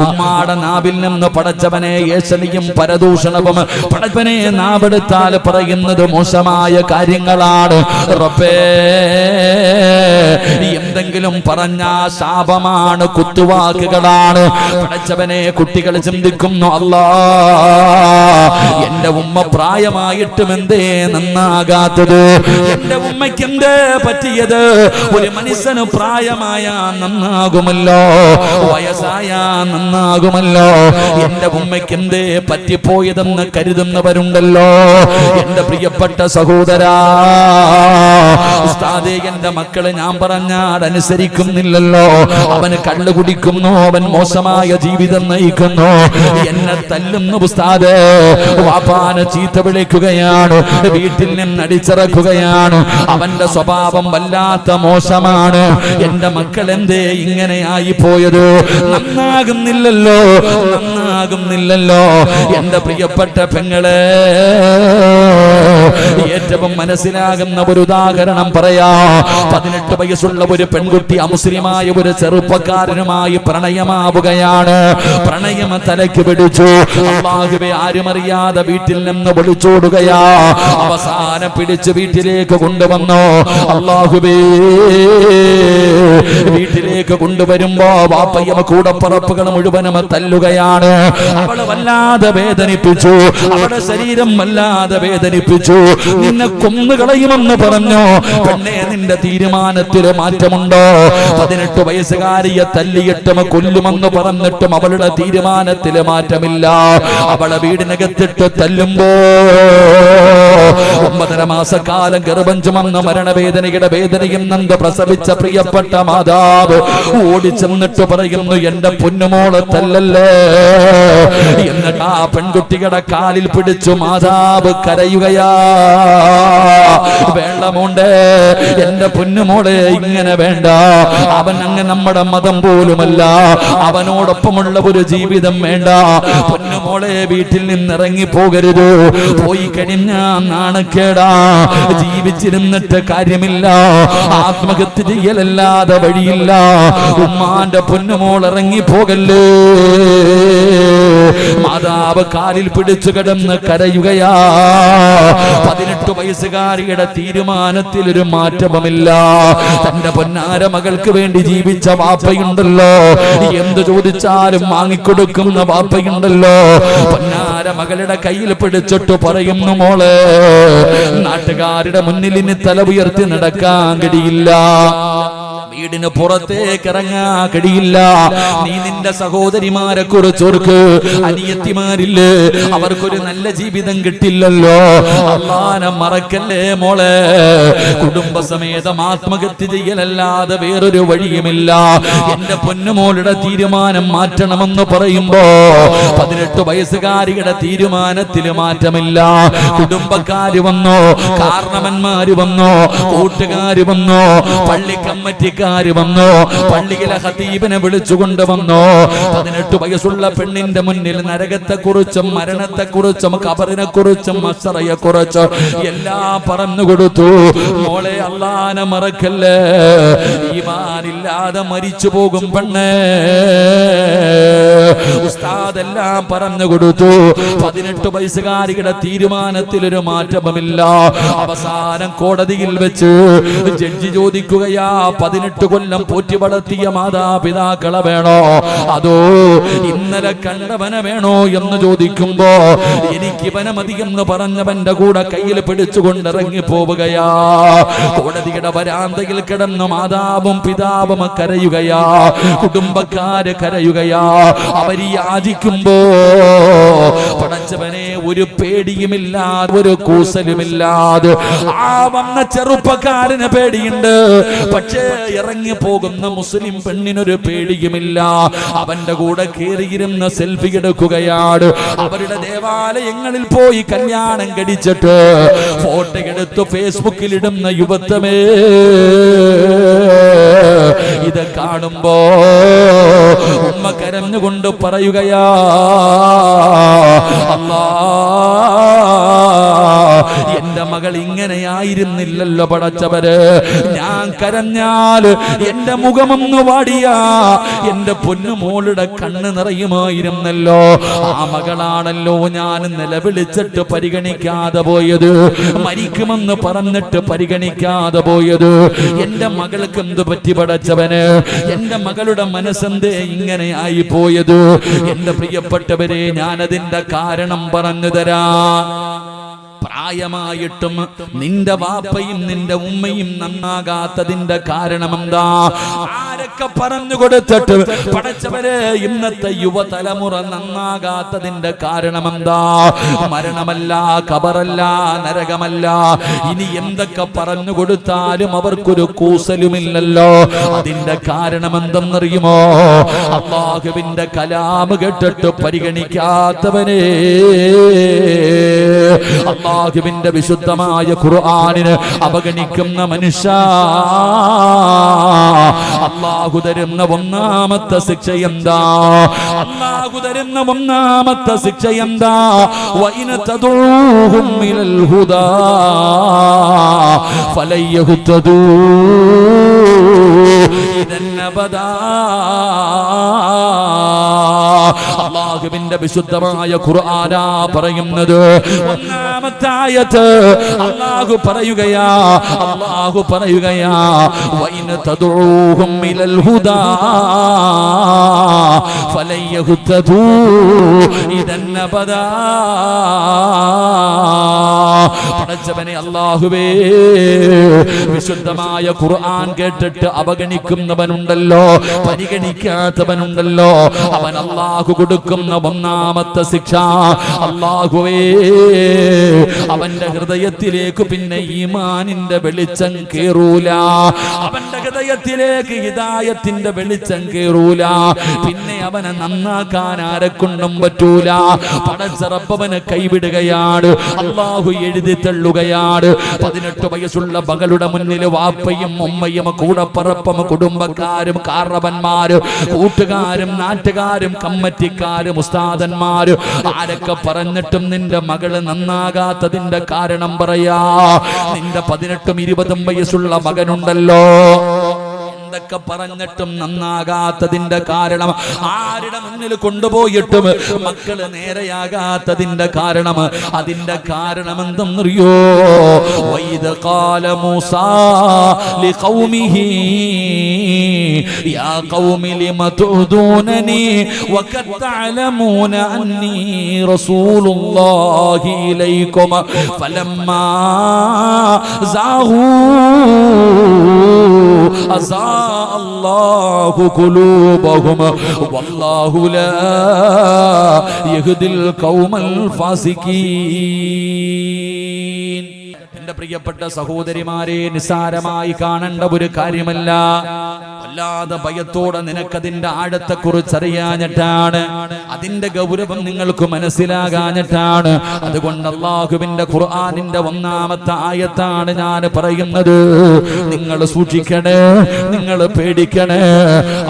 ഉമ്മാടെ നാവിൽ നിന്ന് പടച്ചവനെ ഏശനിയും പരദൂഷണവും പടച്ചവനെ നാവെടുത്താൽ പറയുന്നത് മോശമായ കാര്യങ്ങളാണ്. റബ്ബേ, എന്തെങ്കിലും പറഞ്ഞ ശാപമാണ്, കുത്തുവാക്കുകളാണ്. പടച്ചവനെ, കുട്ടികൾ ചിന്തിക്കുന്നു, അല്ലാ, എന്റെ ഉമ്മ പ്രായമായിട്ടും എന്തേ നന്നാകാത്തത്? എന്റെ ഉമ്മയ്ക്ക് എന്തേ പറ്റിയത്? ഒരു മനുഷ്യന് പ്രായമായ നന്നാകുമല്ലോ, വയസ്സായ നന്നാകുമല്ലോ. എന്റെ ഉമ്മയ്ക്ക് എന്തേ പറ്റിപ്പോയതെന്ന് കരുതുന്നവരുണ്ടല്ലോ. എന്റെ പ്രിയപ്പെട്ട സഹോദരാ, ഉസ്താദേ, എന്റെ മക്കള് ഞാൻ പറഞ്ഞാൽ അനുസരിക്കുന്നില്ലല്ലോ. അവന് കള്ളു കുടിക്കുന്നു, അവൻ മോശമായ ജീവിതം നയിക്കുന്നു, എന്നെ തല്ലുന്നു ഉസ്താദേ, വാപ്പാനെ ചീത്ത വിളിക്കുകയാണ്, വീട്ടിൽ നിന്ന് അടിച്ചിറക്കുകയാണ്, അവന്റെ സ്വഭാവം വല്ലാത്ത മോശമാണ്. എന്റെ മക്കൾ എന്തേ ഇങ്ങനെയായി പോയത്? നന്നാകുന്നില്ലല്ലോ, നന്നാകുന്നില്ലല്ലോ. എന്റെ പ്രിയപ്പെട്ട പെങ്ങളെ, ഏറ്റവും മനസ്സിലാകുന്ന ഒരു ഉദാഹരണം പറയാ. 18 വയസ്സുള്ള ഒരു പെൺകുട്ടി അമുസ്ലിമായ ഒരു ചെറുപ്പക്കാരനുമായി പ്രണയമാവുകയാണ്. പ്രണയം തലയ്ക്ക് പിടിച്ചു. അല്ലാഹുവേ, ആരുമറിയാതെ വീട്ടിൽ നിന്ന് വിളിച്ചോടുകയാ. അവസാനം പിടിച്ച് വീട്ടിലേക്ക് കൊണ്ടുവന്നു. അല്ലാഹുവേ, വീട്ടിലേക്ക് കൊണ്ടുവരുമ്പോ വാപ്പയും കൂടപ്പറപ്പുകൾ മുഴുവനും തല്ലുകയാണ്. അവളെ വല്ലാതെ വേദനിപ്പിച്ചു, അവളുടെ ശരീരം വല്ലാതെ വേദനിപ്പിച്ചു. നിന്നെ കൊന്നുകളയുമെന്ന് പറഞ്ഞു. പെണ്ണെ, നിന്റെ തീരുമാനത്തിൽ മാറ്റമുണ്ടോ? 18 വയസ്സുകാരിയെ തല്ലിയിട്ടും കൊല്ലുമെന്ന് പറഞ്ഞിട്ടും അവളുടെ തീരുമാനത്തിൽ മാറ്റമില്ല. അവളെ വീടിനകത്തിട്ട് തല്ലുമ്പോ 9.5 മാസക്കാലം ഗർഭം ചുമന്ന മരണവേദനയുടെ വേദനയും നന്ദ പ്രസവിച്ച പ്രിയപ്പെട്ട മാതാവ് ഓടിച്ചെന്നിട്ട് പറയുന്നു, എന്റെ പൊന്നുമോളെ തല്ലല്ലേ. എന്നിട്ട് ആ പെൺകുട്ടികളുടെ കാലിൽ പിടിച്ചു മാതാവ് കരയുകയാ. വേണ്ട മോണ്ടേ, എന്റെ പൊന്നുമോളെ, ഇങ്ങനെ വേണ്ട. അവൻ അങ്ങ് നമ്മുടെ മതം പോലുമല്ല, അവനോടൊപ്പമുള്ള ഒരു ജീവിതം വേണ്ട. പൊന്നുമോളെ, വീട്ടിൽ നിന്ന് ഇറങ്ങി പോകരുത്. പോയി കഴിഞ്ഞാ നാണക്കേടാ. ജീവിച്ചിരുന്നിട്ട് കാര്യമില്ല, ആത്മഹത്യ ചെയ്യലല്ലാതെ വഴിയില്ല. ഉമ്മാന്റെ പൊന്നുമോൾ ഇറങ്ങി പോകല്ലേ. മാതാവ് കാലിൽ പിടിച്ചു കിടന്ന് കരയുകയാ. 18 വയസ്സുകാരിയുടെ തീരുമാനത്തിൽ ഒരു മാറ്റവുമില്ല. തന്റെ പൊന്നാര മകൾക്ക് വേണ്ടി ജീവിച്ച വാപ്പയുണ്ടല്ലോ, എന്ത് ചോദിച്ചാലും വാങ്ങിക്കൊടുക്കുന്ന വാപ്പയുണ്ടല്ലോ. പൊന്നാര മകളുടെ കയ്യിൽ പിടിച്ചിട്ട് പറയുന്നു, മോളെ, നാട്ടുകാരുടെ മുന്നിൽ ഇനി തല ഉയർത്തി നടക്കാൻ കഴിയില്ല, വീടിന് പുറത്തേക്ക് ഇറങ്ങാൻ കഴിയില്ല. നീ നിന്റെ സഹോദരിമാരെ കുറിച്ച് ഓർക്ക്. അനിയത്തിമാരില്ലേ, അവർക്കൊരു നല്ല ജീവിതം കിട്ടില്ലല്ലോ. അള്ളാനെ മറക്കല്ലേ മോളെ. കുടുംബസമേതം ആത്മഹത്യ ചെയ്യലല്ലാതെ വേറൊരു വഴിയുമില്ല. എന്റെ പൊന്നുമോളുടെ തീരുമാനം മാറ്റണമെന്ന് പറയുമ്പോ 18 വയസ്സുകാരിയുടെ തീരുമാനത്തിൽ മാറ്റമില്ല. കുടുംബക്കാര് വന്നോ, കാരണവന്മാര് വന്നോ, കൂട്ടുകാര് വന്നോ, പള്ളി കമ്മിറ്റിക്കാർ വന്നോ, പള്ളിയിലെ ഖതീബിനെ വിളിച്ചുകൊണ്ട് വന്നോ. 18 വയസ്സുള്ള പെണ്ണിന്റെ മുന്നിൽ നരകത്തെക്കുറിച്ചും മരണത്തെക്കുറിച്ചും ഖബറിനെ കുറിച്ചും മസ്റയെ കുറിച്ചും എല്ലാം പറഞ്ഞു കൊടുത്തു. മോളെ, അല്ലാഹനെ മറക്കല്ലേ. ഈമാനില്ലാതെ മരിച്ചു പോകും പെണ്ണേ. ഉസ്താദ് എല്ലാം പറഞ്ഞു കൊടുത്തു. 18 വയസ്സുകാരിയുടെ തീരുമാനത്തിൽ ഒരു മാറ്റവുമില്ല. അവസാനം കോടതിയിൽ വെച്ച് ജഡ്ജി ചോദിക്കുകയാ, 18 കൊല്ലം പോറ്റി വളർത്തിയ മാതാപിതാക്കളെ വേണോ, അതോ ഇന്നലെ കണ്ടവനെ വേണോ എന്ന് ചോദിക്കുമ്പോ എനിക്ക് ഇവനെ മതി എന്ന് പറഞ്ഞവന്റെ കൂടെ കയ്യിൽ പിടിച്ചുകൊണ്ടിറങ്ങി പോവുകയാ. കോടതിയുടെ വരാന്തയിൽ കിടന്ന് മാതാവും പിതാവും കരയുകയാ, കുടുംബക്കാര് കരയുകയാ. അവർ യാചിക്കുമ്പോ പടച്ചവനെ ഒരു പേടിയുമില്ലാതെ, ഒരു കൂസലുമില്ലാതെ ആ വന്ന ചെറുപ്പക്കാരന് പേടിയുണ്ട്. പക്ഷേ ഇറങ്ങി പോകുന്ന മുസ്ലിം പെണ്ണിനൊരു പേടിയുമില്ല. അവന്റെ കൂടെ കയറിയിരുന്ന സെൽഫി എടുക്കുകയാണ്. അവരുടെ ദേവാലയങ്ങളിൽ പോയി കല്യാണം കഴിച്ചിട്ട് ഫോട്ടോ എടുത്ത് ഫേസ്ബുക്കിൽ ഇടുന്ന യുവത്വമേ, ഇത് കാണുമ്പോ ഉമ്മ കരഞ്ഞുകൊണ്ട് പറയുകയാ, അല്ലാ, എന്റെ മകൾ ഇങ്ങനെയായിരുന്നില്ലല്ലോ പടച്ചവര്. ഞാൻ കരഞ്ഞാൽ എന്റെ മുഖമൊന്ന് വാടിയാ എന്റെ പൊന്നുമോളുടെ കണ്ണ് നിറയുമായിരുന്നല്ലോ. ആ മകളാണല്ലോ ഞാൻ നിലവിളിച്ചിട്ട് പരിഗണിക്കാതെ പോയത്, മരിക്കുമെന്ന് പറഞ്ഞിട്ട് പരിഗണിക്കാതെ പോയത്. എന്റെ മകൾക്ക് എന്ത് പറ്റി പടച്ചവന്? എന്റെ മകളുടെ മനസ്സെന്തേ ഇങ്ങനെ ആയി പോയത്? എന്റെ പ്രിയപ്പെട്ടവരെ, ഞാനതിന്റെ കാരണം പറഞ്ഞു തരാം. പ്രായമായിട്ടും നിന്റെ വാപ്പയും നിന്റെ ഉമ്മയും നന്നാകാത്തതിന്റെ കാരണമെന്താ? ആരൊക്കെ പറഞ്ഞു കൊടുത്തിട്ട് പടച്ചവരെ ഇന്നത്തെ യുവതലമുറ നന്നാകാത്തതിന്റെ കാരണമെന്താ? മരണമല്ല, ഖബറല്ല, നരകമല്ല, ഇനി എന്തൊക്കെ പറഞ്ഞു കൊടുത്താലും അവർക്കൊരു കൂസലുമില്ലല്ലോ. അതിന്റെ കാരണം എന്തെന്നറിയുമോ? അല്ലാഹുവിന്റെ കലാം കേട്ടിട്ട് പരിഗണിക്കാത്തവനെ, അല്ലാഹുവിന്റെ വിശുദ്ധമായ ഖുർആനിനെ അവഗണിക്കുന്ന മനുഷ്യ, അല്ലാഹു തരുന്ന ഒന്നാമത്തെ ശിക്ഷ എന്താ? അല്ലാഹു തരുന്ന ഒന്നാമത്തെ ശിക്ഷ എന്താ? വഇന തദഊഹും ഇലൽ ഹുദാ ഫലയഹ്തദൂ ഇദൻ അബദാ. അല്ലാഹുവിന്റെ വിശുദ്ധമായ ഖുർആനാ പറയുന്നത്. ഒന്നാമത്തെ ആയത്ത് അല്ലാഹു പറയുകയാ, അല്ലാഹു പറയുകയാ, വഇന തദഊഹും ഇലൽ ഹുദാ ഫലയഹ്തദൂ ഇദൻ അബദാ. പടച്ചവനെ അല്ലാഹുവേ, വിശുദ്ധമായ ഖുർആൻ കേട്ടിട്ട് അവഗണിക്കുന്നവനുണ്ടല്ലോ, പരിഗണിക്കാത്തവനുണ്ടല്ലോ, അവൻ അല്ലാഹു കൊടുക്കുന്ന ഒന്നാമത്തെ ശിക്ഷ, അല്ലാഹുവേ, അവന്റെ ഹൃദയത്തിലേക്ക് പിന്നെ ഈമാനിന്റെ വെളിച്ചം കേറൂല, അവന്റെ ഹൃദയത്തിലേക്ക് ഹിദായത്തിന്റെ വെളിച്ചം കേറൂല, പിന്നെ അവനെ നന്നാക്കാൻ ആരെക്കൊണ്ടും പറ്റൂല. പടച്ച റബ്ബവനെ കൈവിടുകയാണ്, അല്ലാഹു എഴുതി തള്ളുകയാണ്. 18 വയസ്സുള്ള മകളുടെ മുന്നിൽ വാപ്പയും ഉമ്മയും കൂടപ്പറപ്പും കുടുംബക്കാരും കാരണവന്മാരും കൂട്ടുകാരും നാട്ടുകാരും കമ്മറ്റിക്കാരും ഉസ്താദന്മാരും ആരൊക്കെ പറഞ്ഞിട്ടും നിന്റെ മകള് നന്നാകാത്തതിന്റെ കാരണം പറയാ. നിന്റെ 18ഉം 20ഉം വയസ്സുള്ള മകനുണ്ടല്ലോ, എന്തൊക്കെ പറഞ്ഞിട്ടും നന്നാകാത്തതിന്റെ കാരണം, ആരുടെ മുന്നിൽ കൊണ്ടുപോയിട്ടും മക്കള് നേരെയാകാത്തതിന്റെ കാരണം, അതിന്റെ കാരണം എന്തെന്നറിയോ? വൈദ ഖാല മൂസാ ലിഖൗമിഹി യാ ഖൗമി ലിമ തുദൂനനി വഖദ് തഅലമൂന അന്നി റസൂലുള്ളാഹി ഇലൈക്കും ഫലമ്മാ സാഹൂ അല്ലാഹു ഖുലൂബഹും വല്ലാഹു ലാ യഹ്ദിൽ ഖൗമൽ ഫാസിഖീൻ. എന്റെ പ്രിയപ്പെട്ട സഹോദരിമാരെ, നിസ്സാരമായി കാണേണ്ട ഒരു കാര്യമല്ല. വല്ലാതെ ഭയത്തോടെ നിനക്കതിന്റെ ആഴത്തെക്കുറിച്ച് അറിയാഞ്ഞിട്ടാണ്, അതിന്റെ ഗൗരവം നിങ്ങൾക്ക് മനസ്സിലാകാഞ്ഞിട്ടാണ്. അതുകൊണ്ട് അല്ലാഹുവിന്റെ ഖുർആനിന്റെ ഒന്നാമത്തെ ആയത്താണ് ഞാൻ പറയുന്നത്. നിങ്ങൾ സൂക്ഷിക്കണേ, നിങ്ങൾ പേടിക്കണേ.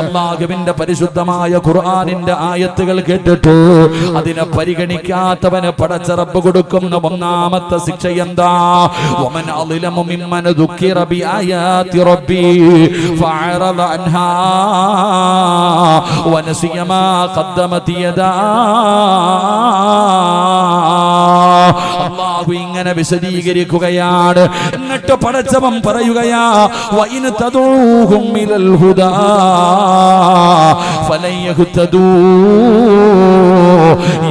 അല്ലാഹുവിന്റെ പരിശുദ്ധമായ ഖുർആനിന്റെ ആയത്തുകൾ കേട്ടിട്ട് അതിനെ പരിഗണിക്കാത്തവന് പടച്ച റബ്ബ് കൊടുക്കുന്ന ഒന്നാമത്തെ ശിക്ഷ എന്താ? വമൻ അളിലമു മിമ്മൻ ദുക്കിറ ബിആയാതി റബ്ബി ഫഅറദ അൻഹാ വനസിയ മാ ഖദ്ദമത് യദാ. അല്ലാഹു ഇങ്ങനെ വിശദീകരിക്കുകയാണ്. എന്നിട്ട് പടച്ചവൻ പറയുകയാ, വഇൻ തദൂഹും ഇലൽ ഹുദാ ഫലൻ യഹ്തദൂ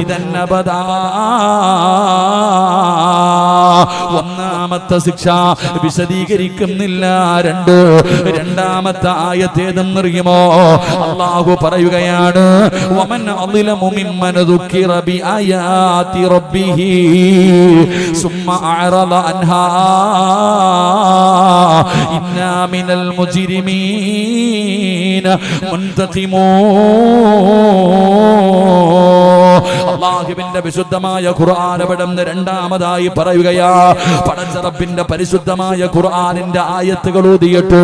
ഇദൻ അബദാ. ഒന്നാമത്തെ ശിക്ഷ വിശദീകരിക്കുന്നില്ല. രണ്ടാമത്തെ ആയത്തേതെന്നറിയുമോ? അല്ലാഹു പറയുകയാണ്, വമൻ അളിലമു മിമ്മൻ ദുക്കിറ ബിആയാതി റബ്ബിഹി സുമ്മ അഅറദ അൻഹാ ഇന്നാ മിനൽ മുജ്രിമീന മുൻതഖിമൂൻ. അല്ലാഹുവിന്റെ വിശുദ്ധമായ ഖുർആൻ അവിടുന്ന് രണ്ടാമതായി പറയുകയാ. പടച്ച റബ്ബിന്റെ പരിശുദ്ധമായ ഖുർആനിന്റെ ആയത്തുകൾ ഓതിയിട്ട്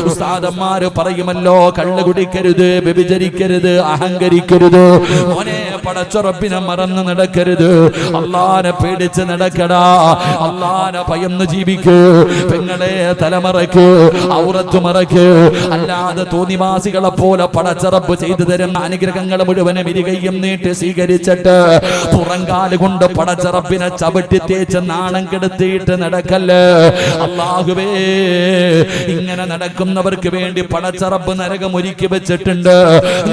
ഉസ്താദന്മാര് പറയുമല്ലോ, കള്ള് കുടിക്കരുത്, വ്യഭിചരിക്കരുത്, അഹങ്കരിക്കരുത്. മോനെ, പടച്ച റബ്ബിനെ മറന്ന് നടക്കരുത്, അല്ലാഹനെ പേടിച്ച് നടക്കടാ, അല്ലാഹനെ ഭയന്ന് ജീവിക്ക്. പെങ്ങളെ, തലമറയ്ക്ക്, ഔറത്ത് മറയ്ക്ക്. അല്ലാതെ തോന്നിവാസികളെ പോലെ പടച്ച റബ്ബ് ചെയ്തു തരുന്ന അനുഗ്രഹങ്ങൾ മുഴുവനും ഇരുകൈയും നീട്ടി സ്വീകരിച്ചിട്ട് പുറങ്കാല് കൊണ്ട് പടച്ച റബ്ബിനെ ചവിട്ടി തേച്ച് നാണം കെടുത്തിയിട്ട് നടക്കല്ലേ. അല്ലാഹുവേ, ഇങ്ങനെ നടക്കുന്നവർക്ക് വേണ്ടി പടച്ച റബ്ബ് നരകം ഒരുക്കി വെച്ചിട്ടുണ്ട്.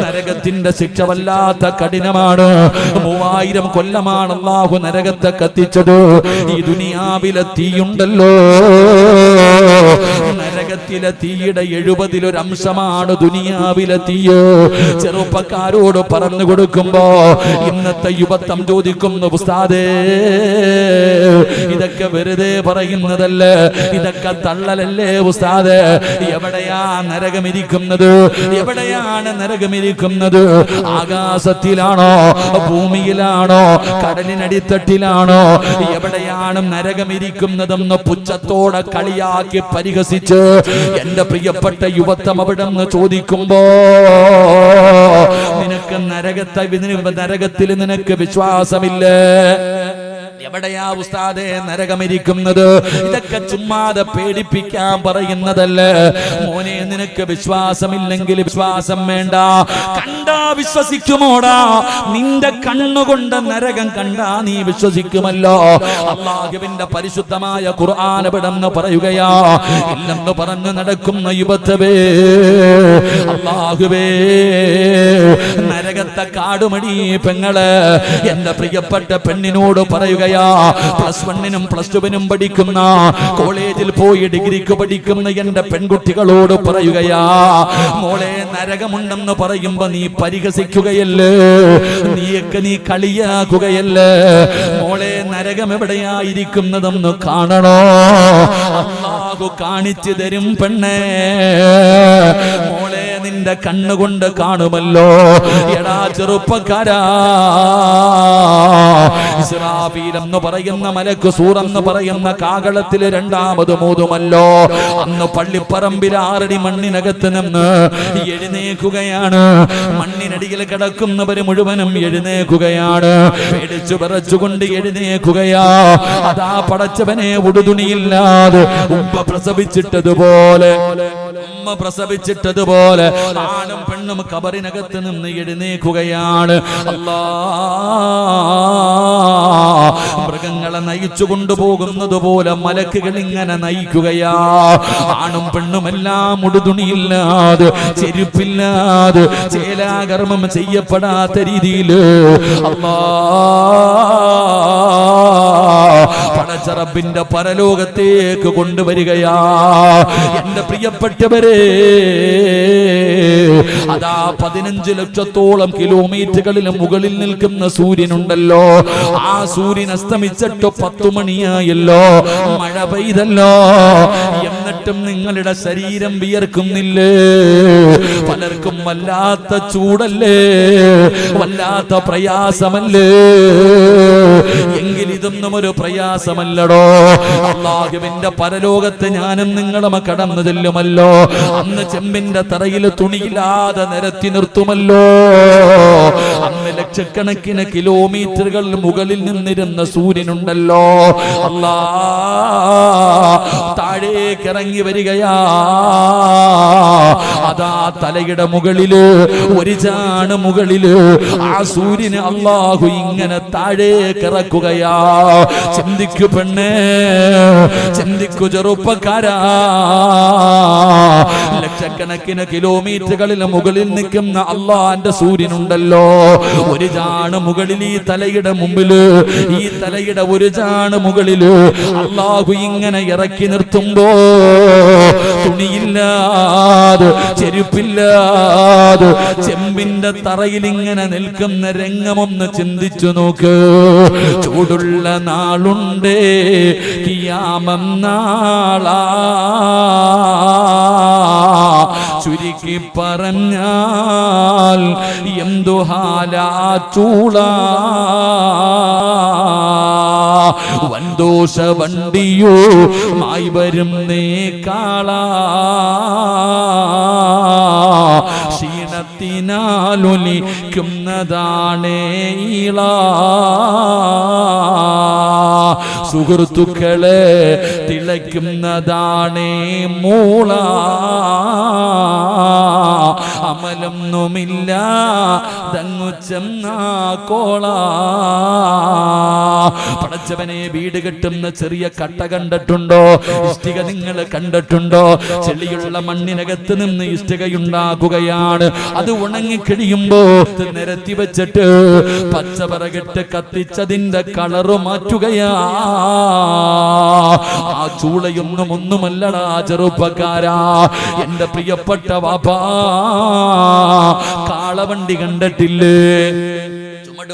നരകത്തിന്റെ ശിക്ഷ വല്ലാത്ത കഠിനമാണ്. 3000 കൊല്ലമാണ് അല്ലാഹു നരകത്തെ കത്തിച്ചത്. ഈ ദുനിയാവിലെ തീയുണ്ടല്ലോ, നരകത്തിലെ തീയുടെ 70 അംശമാണ് ദുനിയാവിലെ തീയ്. ചെറുപ്പക്കാരോട് പറഞ്ഞു കൊടുക്കുമ്പോ ഇന്നത്തെ യുവത്വം ചോദിക്കുന്നു, ഉസ്താദേ, ഇതൊക്കെ വെറുതെ പറയുന്നതല്ലേ, ഇതൊക്കെ തള്ളലല്ലേ ഉസ്താദേ? എവിടെയാ നരകമിരിക്കുന്നത്? എവിടെയാണ് നരകമിരിക്കുന്നത്? ആകാശത്തിലാണോ, ഭൂമിയിലാണോ, കടലിനടിത്തട്ടിലാണോ? എവിടെയാണ് നരകമിരിക്കുന്നതെന്ന് പുച്ഛത്തോടെ കളിയാക്കി പരിഹസിച്ച് എന്റെ പ്രിയപ്പെട്ട യുവത്വം അവിടെ നിന്ന് ചോദിക്കുമ്പോ, നിനക്ക് നരകത്തിൽ നിനക്ക് വിശ്വാസമില്ലേ? എവിടെയാ ഉസ്താദേ നരകമിരിക്കുന്നത്? ഇതൊക്കെ ചുമ്മാതെ പേടിപ്പിക്കാൻ പറയുന്നതല്ലേ മോനെ. നിനക്ക് വിശ്വാസമില്ലെങ്കിൽ വിശ്വാസം വേണ്ട. കണ്ടാ വിശ്വസിക്കുമോടാ? നിന്റെ കണ്ണുകൊണ്ട് നരകം കണ്ടാ നീ വിശ്വസിക്കുമല്ലോ. അല്ലാഹുവിന്റെ പരിശുദ്ധമായ ഖുർആൻ ഇവിടെന്ന് പറയുകയാ, ഇല്ലെന്ന് പറഞ്ഞു നടക്കുന്ന യുവത്വേ, അല്ലാഹുവേ, നരകത്തെ കാടുമടി പെങ്ങള് എന്റെ പ്രിയപ്പെട്ട പെണ്ണിനോട് പറയുകയാ, +1 +2 പഠിക്കുന്ന, കോളേജിൽ പോയി ഡിഗ്രിക്ക് പഠിക്കുന്ന എന്റെ പെൺകുട്ടികളോട് പറയുകയാ, മോളെ നരകമുണ്ടെന്ന് പറയുമ്പോ നീ പരിഹസിക്കുകയല്ലേ, നീ കളിയാക്കുകയല്ലേ, മോളെ നരകം എവിടെയായിരിക്കുന്നതെന്ന് കാണണോ, അല്ലാഹു കാണിച്ചു തരും പെണ്ണേ, മോളെ നിന്റെ കണ്ണുകൊണ്ട് കാണുമല്ലോ. എടാ ചെറുപ്പക്കാരാ, ഇസ്രാഫീൽ എന്ന് പറയുന്ന മലക്ക്, സൂർ എന്ന് പറയുന്ന കാകളത്തിൽ രണ്ടാമത് മോതുമല്ലോ. അന്ന് പള്ളിപ്പറമ്പിൽ 6 അടി മണ്ണിനകത്ത് നിന്ന് എഴുന്നേക്കുകയാണ്. മണ്ണിനടിയിൽ കിടക്കുന്നവര് മുഴുവനും എഴുന്നേക്കുകയാണ്. പേടിച്ചു വിറച്ചുകൊണ്ട് എഴുന്നേക്കുകയാ. അതാ പടച്ചവനെ ഉടുതുണിയില്ലാതെ ഉമ്മ പ്രസവിച്ചിട്ടതുപോലെ ആണും പെണ്ണും കബറിനകത്ത് നിന്ന് എഴുന്നേക്കുകയാണ്. അല്ലാ, മൃഗങ്ങളെ നയിച്ചു കൊണ്ടുപോകുന്നത് പോലെ മലക്കുകൾ ഇങ്ങനെ നയിക്കുകയാ. ആണും പെണ്ണുമെല്ലാം ഉടുതുണിയില്ലാതെ, ചെരുപ്പില്ലാതെ, ചേലാകർമ്മം ചെയ്യപ്പെടാത്ത രീതിയിൽ അല്ലാ പടച്ച റബ്ബിന്റെ പരലോകത്തേക്ക് കൊണ്ടുവരികയാ. എന്റെ പ്രിയപ്പെട്ടവരെ, അതാ 15 ലക്ഷത്തോളം കിലോമീറ്ററുകളിൽ മുകളിൽ നിൽക്കുന്ന സൂര്യനുണ്ടല്ലോ, ആ സൂര്യൻ അസ്തമിച്ചിട്ട് 10 മണിയായല്ലോ, മഴ പെയ്തല്ലോ, എന്നിട്ടും നിങ്ങളുടെ ശരീരം വിയർക്കുന്നില്ലേ? പലർക്കും വല്ലാത്ത ചൂടല്ലേ, വല്ലാത്ത പ്രയാസമല്ലേ? എങ്കിൽ ഇതൊന്നും ഒരു പ്രയാസമല്ലടോ. അല്ലാഹുവിന്റെ പരലോകത്ത് ഞാനും നിങ്ങളും കടന്നു ചെല്ലുമല്ലോ. അന്ന് ചെമ്പിന്റെ തറയിൽ തുണിയില്ലാതെ നിരത്തി നിർത്തുമല്ലോ. അന്ന് ലക്ഷക്കണക്കിന് കിലോമീറ്ററുകൾ മുകളിൽ നിന്നിരുന്ന സൂര്യനുണ്ടല്ലോ, അല്ലാ താഴേക്ക് ഇറങ്ങി വരികയാ. അതാ തലയുടെ മുകളില്, ഒരു ചാണ് മുകളില് ആ സൂര്യന് അല്ലാഹു ഇങ്ങനെ താഴേക്ക് ഇറക്കുകയാ. ചിന്തിക്കു പെണ്ണേ, ചിന്തിക്കു ചെറുപ്പക്കാരാ. ലക്ഷക്കണക്കിന് കിലോമീറ്ററുകളിൽ മുകളിൽ നിൽക്കുന്ന അള്ളാന്റെ സൂര്യനുണ്ടല്ലോ, ഒരു ചാണ് മുകളിൽ ഈ തലയുടെ മുമ്പില്, ഈ തലയുടെ ഒരു ചാണ് മുകളില് അള്ളാഹു ഇങ്ങനെ ഇറക്കി നിർത്തുമ്പോ തുണിയില്ലാതെ, ചെരുപ്പില്ലാതെ, ചെമ്പിന്റെ തറയിൽ ഇങ്ങനെ നിൽക്കുന്ന രംഗമൊന്ന് ചിന്തിച്ചു നോക്ക്. ചൂടുള്ള നാളുണ്ടേ, കിയാമം നാളാ, ചുരുക്കി പറഞ്ഞാൽ എന്തു ഹാലാ ചൂളാ, വൻദോഷ വണ്ടിയോ മായി വരും നേ കാളാ, ക്ഷീണത്തിനാലൊലിക്കുന്നതാണേ ഈളാ, സുഹൃത്തുക്കളെ തിളയ്ക്കുന്നതാണേ മൂള, അമലൊന്നുമില്ല തങ്ങു ചെന്ന കോള. പടച്ചവനെ, വീട് കെട്ടുന്ന ചെറിയ കട്ട കണ്ടിട്ടുണ്ടോ? ഇഷ്ടിക നിങ്ങൾ കണ്ടിട്ടുണ്ടോ? ചെളിയുള്ള മണ്ണിനകത്ത് നിന്ന് ഇഷ്ടികയുണ്ടാക്കുകയാണ്. അത് ഉണങ്ങിക്കഴിയുമ്പോ നിരത്തി വെച്ചിട്ട് പച്ചവറകിട്ട് കത്തിച്ചതിന്റെ കളറ് മാറ്റുകയാ. ആ ചൂളയൊന്നും ഒന്നുമല്ലടാ ചെറുപ്പക്കാരാ. എന്റെ പ്രിയപ്പെട്ട വാപ്പാ, കാളവണ്ടി കണ്ടിട്ടില്ലേ?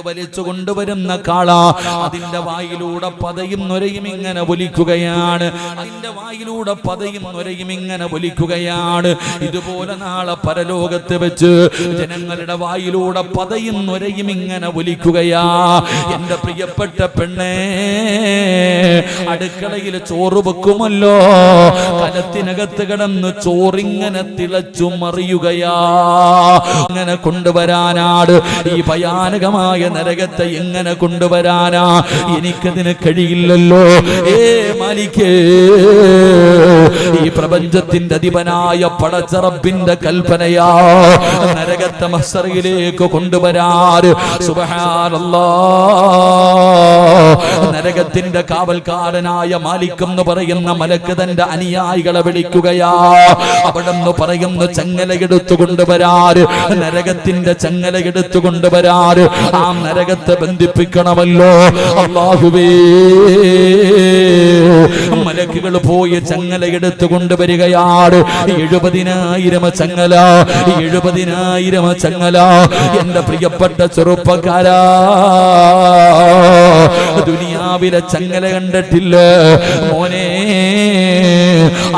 വലിച്ചു കൊണ്ടുവരുന്ന കാള, അതിന്റെ വായിലൂടെ പതയും നൊരയും ഇങ്ങനെ ഒലിക്കുകയാണ്. അതിന്റെ വായിലൂടെ പതയും നൊരയും ഇങ്ങനെ ഒലിക്കുകയാണ്. ഇതുപോലെ നാളെ പരലോകത്ത് വെച്ച് ജനങ്ങളുടെ വായിലൂടെ പതയും നൊരയും ഇങ്ങനെ ഒലിക്കുകയാ. എന്റെ പ്രിയപ്പെട്ട പെണ്ണേ, അടുക്കളയിൽ ചോറ് വെക്കുമല്ലോ, കലത്തിനകത്ത് കിടന്ന് ചോറിങ്ങനെ തിളച്ചു മറിയുകയാ. ഇങ്ങനെ കൊണ്ടുവരാനാട് ഈ ഭയാനകമായ നരകത്തെ എങ്ങനെ കൊണ്ടുവരാനാ? എനിക്കതിന് കഴിയില്ലല്ലോ. മാലിക്കേ, ഈ പ്രപഞ്ചത്തിന്റെ അധിപനായ പടച്ച റബ്ബിന്റെ കൽപ്പനയാ നരകത്തെ മഹ്ശറിലേക്ക് കൊണ്ടുവരാറ്. സുബ്ഹാനല്ലാഹ്, നരകത്തിന്റെ കാവൽക്കാരനായ മാലിക് എന്ന് പറയുന്ന മലക്ക് തന്റെ അനുയായികളെ വിളിക്കുകയാ. അവിടെന്ന് പറയുന്നു ചങ്ങലയെടുത്തു കൊണ്ടുവരാറ്, നരകത്തിന്റെ ചങ്ങലയെടുത്തു കൊണ്ടുവരാറ്. ആ നരകത്തെ ബന്ധിപ്പിക്കണമല്ലോ. അല്ലാഹുവേ, മലക്കുകൾ പോയി ചങ്ങലയെടുത്തു കൊണ്ടുവരികയാണ്. 70,000 ചങ്ങല, 70,000 ചങ്ങല. എന്റെ പ്രിയപ്പെട്ട ചെറുപ്പക്കാരാ, ദുനിയാവിലെ ചങ്ങല കണ്ടിട്ടില്ല മോനെ?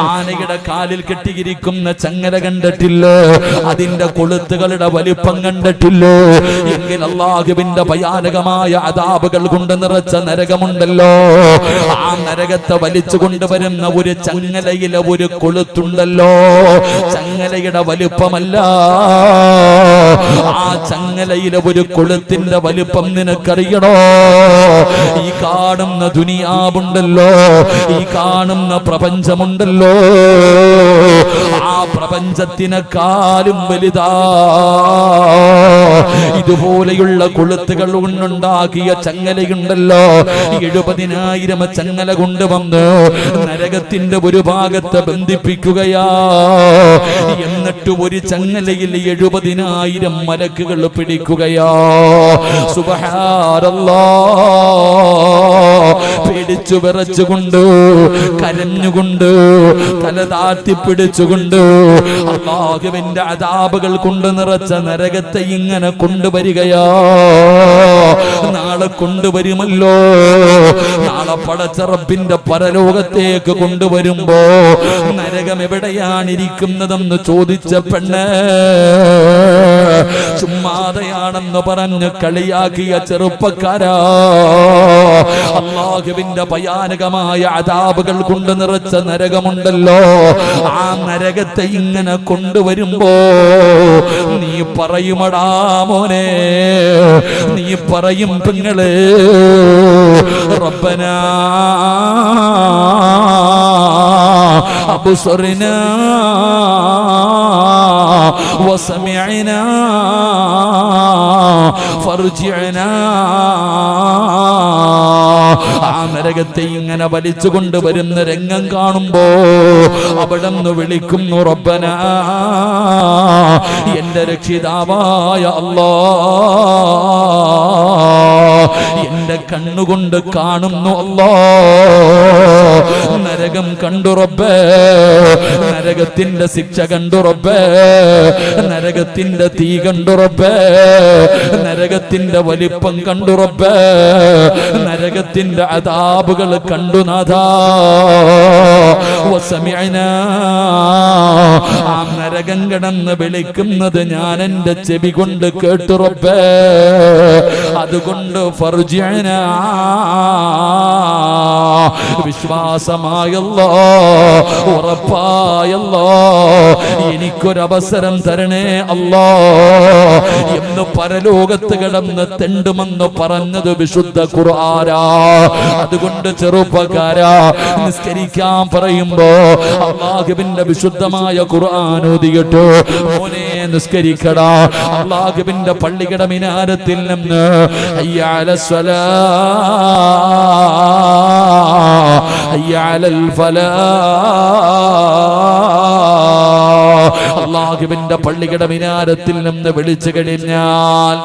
ആനയുടെ കാലിൽ കെട്ടിയിരിക്കുന്ന ചങ്ങല കണ്ടിട്ടില്ല? അതിന്റെ കൊളുത്തുകളുടെ വലിപ്പം കണ്ടിട്ടില്ല? എങ്കിൽ അല്ലാഹുവിന്റെ ഭയാനകമായ അദാബുകൾ കൊണ്ട് നിറച്ച നരകമുണ്ടല്ലോ. ആ നരകത്തെ വലിച്ചു കൊണ്ടുവരുന്ന ഒരു ചങ്ങലയിലെ ഒരു കൊളുത്തുണ്ടല്ലോ. ചങ്ങലയുടെ വലിപ്പമല്ല, ആ ചങ്ങലയിലെ ഒരു കൊളുത്തിന്റെ വലിപ്പം നിനക്കറിയണോ? ഈ കാണുന്ന ദുനിയാവുണ്ടല്ലോ, ഈ കാണുന്ന പ്രപഞ്ചമുണ്ടല്ലോ, ആ പ്രപഞ്ചത്തിനെക്കാളും വലുതാ. ഇതുപോലെയുള്ള കൊളുത്തുകൾ കൊണ്ടുണ്ടാക്കിയ ചങ്ങലയുണ്ടല്ലോ. 70,000 ചങ്ങല കൊണ്ടുവന്ന് നരകത്തിന്റെ ഒരു ഭാഗത്തെ ബന്ധിപ്പിക്കുകയാ. എന്നിട്ട് ഒരു ചങ്ങലയിൽ 70,000 മലക്കുകൾ പിടിക്കുകയാ. സുബ്ഹാനല്ലാഹ്. പേടിച്ചു വിറച്ചുകൊണ്ട്, കരഞ്ഞുകൊണ്ട്, തല താഴ്ത്തിപ്പിടിച്ചുകൊണ്ട് അല്ലാഹുവിന്റെ അദാബുകൾ കൊണ്ട് നിറച്ച നരകത്തെ ഇങ്ങനെ കൊണ്ടുവരികയാ. നാളെ കൊണ്ടുവരുമല്ലോ. നാളെ പടച്ച റബ്ബിന്റെ പരലോകത്തേക്ക് കൊണ്ടുവരുമ്പോ നരകം എവിടെയാണ് ഇരിക്കുന്നതെന്ന് ചോദിച്ച പെണ്ണ് ചുമ്മാതെയാണെന്ന് പറഞ്ഞ് കളിയാക്കിയ ചെറുപ്പക്കാരാ, അല്ലാഹുവിന്റെ ഭയാനകമായ അദാബുകൾ കൊണ്ട് നിറച്ച നരകമുണ്ടല്ലോ. ആ നരകത്തെ ഇങ്ങനെ കൊണ്ടുവരുമ്പോ നീ പറയുമടാ മോനെ, നീ പറയും പെങ്ങളെ, റബ്ബനാ അബ്സർനാ വസമിഅനാ ഫർജിഅനാ. ആ നരകത്തെ ഇങ്ങനെ വലിച്ചു കൊണ്ടുവരുന്ന രംഗം കാണുമ്പോ അവിടെന്ന് വിളിക്കുന്നു, റബ്ബനാ, എന്റെ രക്ഷിതാവായ അല്ലാഹ്, എന്റെ കണ്ണുകൊണ്ട് കാണുന്നു അല്ലാഹ്, നരകം കണ്ടു റബ്ബേ, നരകത്തിന്റെ ശിക്ഷ കണ്ടു റബ്ബേ, നരകത്തിന്റെ തീ കണ്ടു റബ്ബേ, നരകത്തിന്റെ വലിപ്പം കണ്ടു റബ്ബേ, നരകത്തിന്റെ അദാബുകൾ കണ്ടു നാഥാ. വസമിഅനാ, ആ നരകം കിടന്ന് വിളിക്കുന്നത് ഞാൻ എന്റെ ചെവി കൊണ്ട് കേട്ടു റബ്ബേ, അതുകൊണ്ട് ഫർജിഅനാ, വിശ്വാസമായല്ലോ, ഉറപ്പായല്ലോ, എനിക്കൊരവസരം തരണേ അല്ലാ എന്ന് പരലോകത്ത് കിടന്ന് തെണ്ടുമെന്ന് പറഞ്ഞത് വിശുദ്ധ ഖുർആനാ. അതുകൊണ്ട് ചെറുപ്പക്കാരാ, നിസ്കരിക്കാൻ പറയുമ്പോ അല്ലാഹുവിന്റെ വിശുദ്ധമായ ഖുർആൻ ഓതിയിട്ട് മോനെ നിസ്കരിക്കടാ. അല്ലാഹുവിന്റെ പള്ളിയുടെ മിനാരത്തിൽ നിന്ന് ഹയ്യ അലസ്സലാ ഹയ്യ അലൽ ഫലാഹ്, അല്ലാഹുവിന്റെ പള്ളിയുടെ മിനാരത്തിൽ നിന്ന് വിളിച്ചു കഴിഞ്ഞാൽ